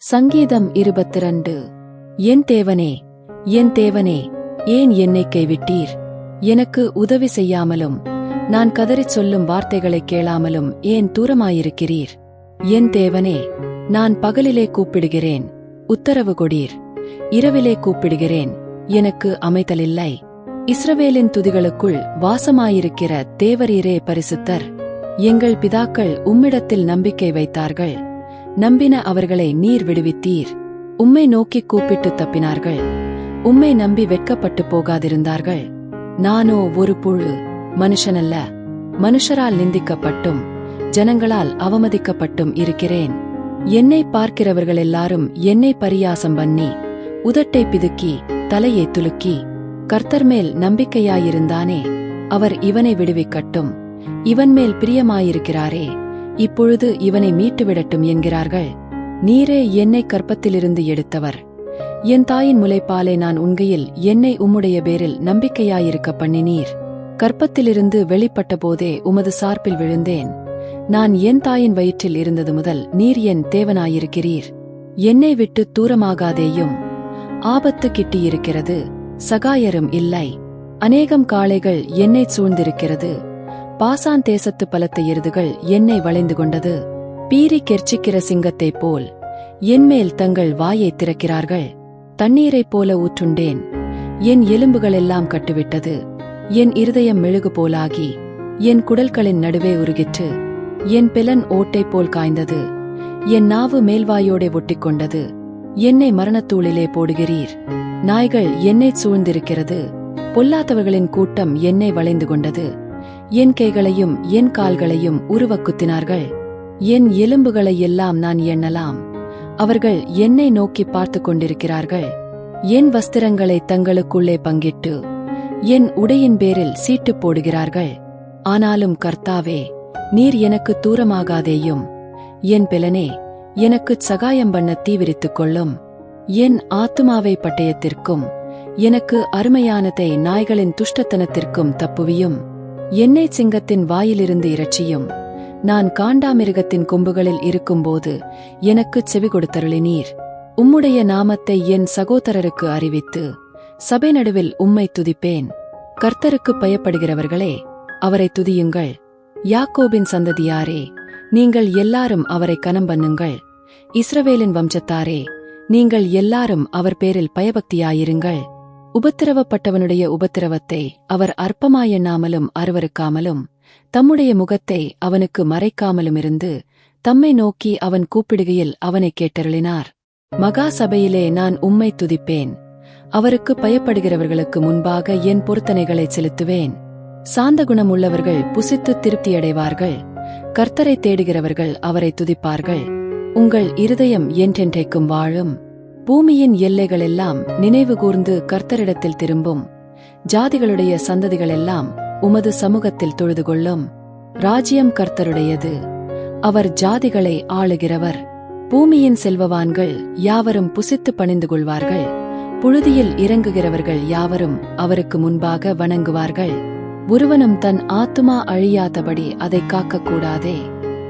சங்கீதம் 22. என் தேவனே, என் தேவனே, ஏன் என்னைக் கைவிட்டீர்? எனக்கு உதவி செய்யாமலும் நான் கதறிச் சொல்லும் வார்த்தைகளைக் கேளாமலும் ஏன் தூரமாயிருக்கிறீர்? என் தேவனே, நான் பகலிலே கூப்பிடுகிறேன், உத்தரவு கொடீர். இரவிலே கூப்பிடுகிறேன், எனக்கு அமைதலில்லை. இஸ்ரவேலின் துதிகளுக்குள் வாசமாயிருக்கிற தேவரீரே பரிசுத்தர். எங்கள் பிதாக்கள் உம்மிடத்தில் நம்பிக்கை வைத்தார்கள். நம்பின அவர்களை நீர் விடுவித்தீர். உம்மை நோக்கிக் கூப்பிட்டுத் தப்பினார்கள். உம்மை நம்பி வெட்கப்பட்டு போகாதிருந்தார்கள். நானோ ஒரு புழு, மனுஷனல்ல, மனுஷரால் நிந்திக்கப்பட்டும் ஜனங்களால் அவமதிக்கப்பட்டும் இருக்கிறேன். என்னை பார்க்கிறவர்களெல்லாரும் என்னை பரியாசம் பண்ணி உதட்டை பிதுக்கி தலையை துலுக்கி, கர்த்தர் மேல் நம்பிக்கையாயிருந்தானே, அவர் இவனை விடுவிக்கட்டும், இவன் மேல் பிரியமாயிருக்கிறாரே, இப்பொழுது இவனை மீட்டுவிடட்டும் என்கிறார்கள். நீரே என்னை கற்பத்திலிருந்து எடுத்தவர். என் தாயின் முலைப்பாலை நான் உண்கையில் என்னை உம்முடைய பேரில் நம்பிக்கையாயிருக்க பண்ணினீர். கற்பத்திலிருந்து வெளிப்பட்டபோதே உமது சார்பில் விழுந்தேன். நான் என் தாயின் வயிற்றில் இருந்தது முதல் நீர் என் தேவனாயிருக்கிறீர். என்னை விட்டு தூரமாகாதேயும். ஆபத்து கிட்டியிருக்கிறது, சகாயரும் இல்லை. அநேகம் காளைகள் என்னைச் சூழ்ந்திருக்கிறது. பாசான் தேசத்து பலத்த எருதுகள் என்னை வளைந்து கொண்டது. பீறி கெர்ச்சிக்கிற சிங்கத்தைப் போல் என்மேல் தங்கள் வாயைத் திறக்கிறார்கள். தண்ணீரைப் போல ஊற்றுண்டேன், என் எலும்புகளெல்லாம் கட்டுவிட்டது. என் இருதயம் மெழுகு போலாகி என் குடல்களின் நடுவே உருகிற்று. என் பெலன் ஓட்டை போல் காய்ந்தது. என் நாவு மேல்வாயோடே ஒட்டிக்கொண்டது. என்னை மரணத்தூளிலே போடுகிறீர். நாய்கள் என்னைச் சூழ்ந்திருக்கிறது. பொல்லாதவர்களின் கூட்டம் என்னை வளைந்து கொண்டது. என் கைகளையும் என் கால்களையும் உருவக் குத்தினார்கள். என் எலும்புகளை எல்லாம் நான் எண்ணலாம். அவர்கள் என்னை நோக்கி பார்த்து கொண்டிருக்கிறார்கள். என் வஸ்திரங்களை தங்களுக்குள்ளே பங்கிட்டு என் உடையின் பேரில் சீட்டு போடுகிறார்கள். ஆனாலும் கர்த்தாவே, நீர் எனக்கு தூரமாகாதேயும். என் பெலனே, எனக்குச் சகாயம் பண்ண தீவிரித்துக் கொள்ளும். என் ஆத்துமாவை பட்டயத்திற்கும் எனக்கு அருமையானதை நாய்களின் துஷ்டத்தனத்திற்கும் தப்புவியும். என்னை சிங்கத்தின் வாயிலிருந்து இரட்சியும். நான் காண்டாமிருகத்தின் கொம்புகளில் இருக்கும்போது எனக்குச் செவி கொடுத்தருளினீர். உம்முடைய நாமத்தை என் சகோதரருக்கு அறிவித்து சபை நடுவில் உம்மை துதிப்பேன். கர்த்தருக்குப் பயப்படுகிறவர்களே, அவரை துதியுங்கள். யாக்கோபின் சந்ததியாரே, நீங்கள் எல்லாரும் அவரை கனம் பண்ணுங்கள். இஸ்ரவேலின் வம்சத்தாரே, நீங்கள் எல்லாரும் அவர் பேரில் பயபக்தியாயிருங்கள். உபத்திரவப்பட்டவனுடைய உபத்திரவத்தை அவர் அற்பமாயெண்ணாமலும் அருவருக்காமலும் தம்முடைய முகத்தை அவனுக்கு மறைக்காமலுமிருந்து தம்மை நோக்கி அவன் கூப்பிடுகையில் அவனைக் கேட்டருளினார். மகா சபையிலே நான் உம்மை துதிப்பேன். அவருக்கு பயப்படுகிறவர்களுக்கு முன்பாக என் பொருத்தனைகளைச் செலுத்துவேன். சாந்த குணமுள்ளவர்கள் புசித்து திருப்தியடைவார்கள். கர்த்தரை தேடுகிறவர்கள் அவரை துதிப்பார்கள். உங்கள் இருதயம் என்றென்றைக்கும் வாழும். பூமியின் எல்லைகளெல்லாம் நினைவு கூர்ந்து கர்த்தரிடத்தில் திரும்பும். ஜாதிகளுடைய சந்ததிகளெல்லாம் உமது சமூகத்தில் தொழுது கொள்ளும். ராஜ்யம் கர்த்தருடையது, அவர் ஜாதிகளை ஆளுகிறவர். பூமியின் செல்வவான்கள் யாவரும் புசித்து பணிந்து கொள்வார்கள். புழுதியில் இறங்குகிறவர்கள் யாவரும் அவருக்கு முன்பாக வணங்குவார்கள். ஒருவனும் தன் ஆத்துமா அழியாதபடி அதைக் காக்கக்கூடாதே.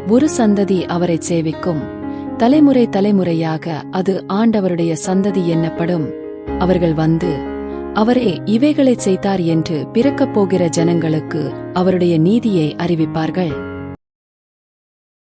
ஒரு சந்ததி அவரைச் சேவிக்கும். தலைமுறை தலைமுறையாக அது ஆண்டவருடைய சந்ததி எண்ணப்படும். அவர்கள் வந்து, அவரே இவைகளைச் செய்தார் என்று பிறக்கப் போகிற ஜனங்களுக்கு அவருடைய நீதியை அறிவிப்பார்கள்.